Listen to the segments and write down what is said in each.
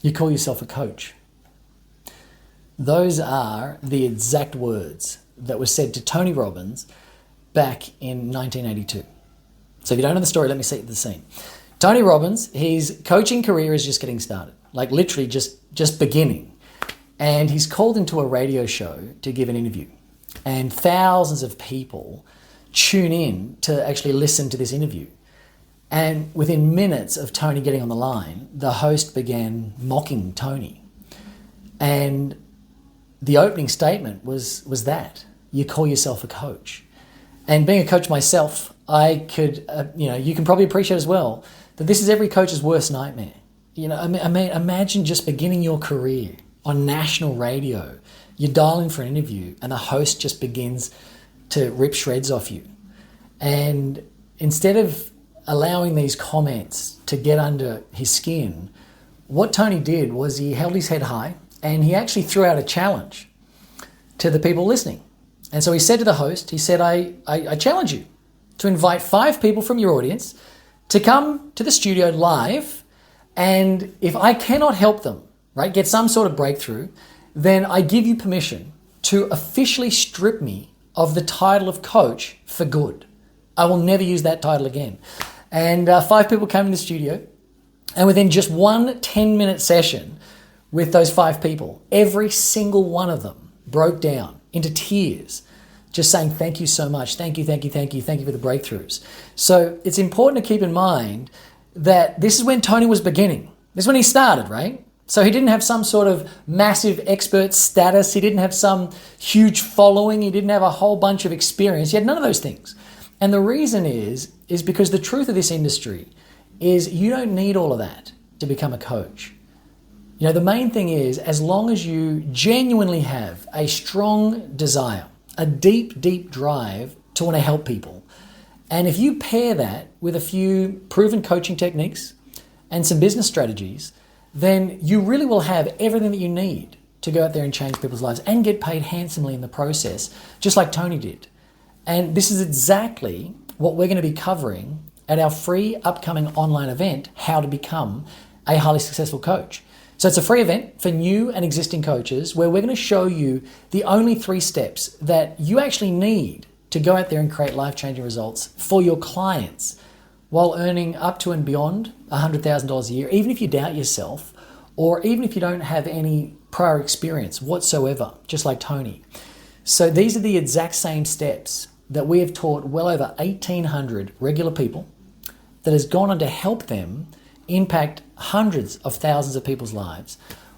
You call yourself a coach. Those are the exact words that were said to Tony Robbins back in 1982. So if you don't know the story, let me set the scene. Tony Robbins, his coaching career is just getting started, like literally just beginning. And he's called into a radio show to give an interview. And thousands of people tune in to actually listen to this interview. And within minutes of Tony getting on the line, the host began mocking Tony. And the opening statement was that, you call yourself a coach. And being a coach myself, I could, you can probably appreciate as well, that this is every coach's worst nightmare. Imagine just beginning your career on national radio. You're dialing for an interview and the host just begins to rip shreds off you. And instead of allowing these comments to get under his skin, what Tony did was he held his head high and he actually threw out a challenge to the people listening. And so he said to the host, he said, I challenge you to invite 5 people from your audience to come to the studio live, and if I cannot help them, right, get some sort of breakthrough, then I give you permission to officially strip me of the title of coach for good. I will never use that title again. And 5 people came in the studio, and within just one 10-minute session with those 5 people, every single one of them broke down into tears, just saying, thank you so much. Thank you for the breakthroughs. So it's important to keep in mind that this is when Tony was beginning. This is when he started, right? So he didn't have some sort of massive expert status. He didn't have some huge following. He didn't have a whole bunch of experience. He had none of those things. And the reason is because the truth of this industry is you don't need all of that to become a coach. The main thing is, as long as you genuinely have a strong desire, a deep, deep drive to want to help people, and if you pair that with a few proven coaching techniques and some business strategies, then you really will have everything that you need to go out there and change people's lives and get paid handsomely in the process, just like Tony did. And this is exactly what we're going to be covering at our free upcoming online event, How to Become a Highly Successful Coach. So it's a free event for new and existing coaches where we're going to show you the only 3 steps that you actually need to go out there and create life-changing results for your clients while earning up to and beyond $100,000 a year, even if you doubt yourself or even if you don't have any prior experience whatsoever, just like Tony. So these are the exact same steps that we have taught well over 1,800 regular people that has gone on to help them impact hundreds of thousands of people's lives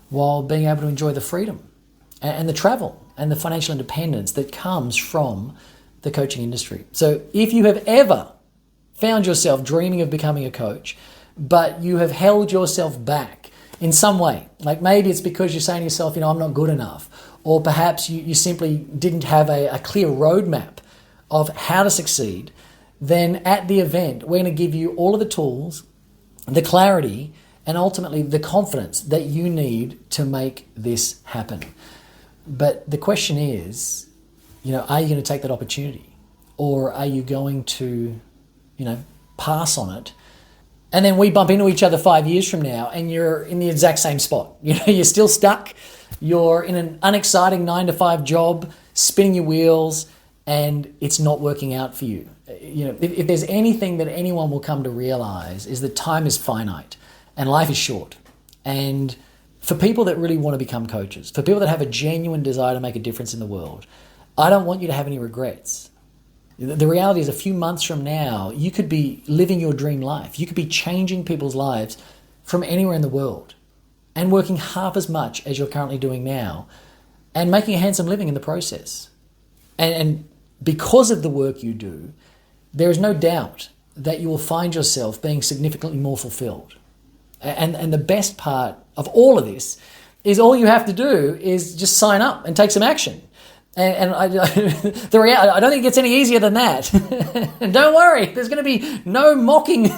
while being able to enjoy the freedom and the travel and the financial independence that comes from the coaching industry. So if you have ever found yourself dreaming of becoming a coach, but you have held yourself back in some way, like maybe it's because you're saying to yourself, I'm not good enough, or perhaps you simply didn't have a clear roadmap of how to succeed, then at the event, we're going to give you all of the tools, the clarity, and ultimately the confidence that you need to make this happen. But the question is, are you going to take that opportunity? Or are you going to, pass on it? And then we bump into each other 5 years from now and you're in the exact same spot. You're still stuck. You're in an unexciting 9-to-5 job, spinning your wheels, and it's not working out for you. If there's anything that anyone will come to realize is that time is finite and life is short. And for people that really want to become coaches, for people that have a genuine desire to make a difference in the world, I don't want you to have any regrets. The reality is a few months from now, you could be living your dream life. You could be changing people's lives from anywhere in the world and working half as much as you're currently doing now and making a handsome living in the process. And because of the work you do, there is no doubt that you will find yourself being significantly more fulfilled. And the best part of all of this is all you have to do is just sign up and take some action. And I don't think it gets any easier than that. And don't worry, there's going to be no mocking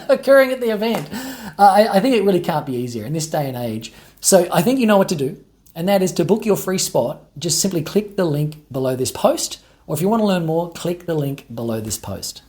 occurring at the event. I think it really can't be easier in this day and age. So I think you know what to do, and that is to book your free spot. Just simply click the link below this post, or if you want to learn more, click the link below this post.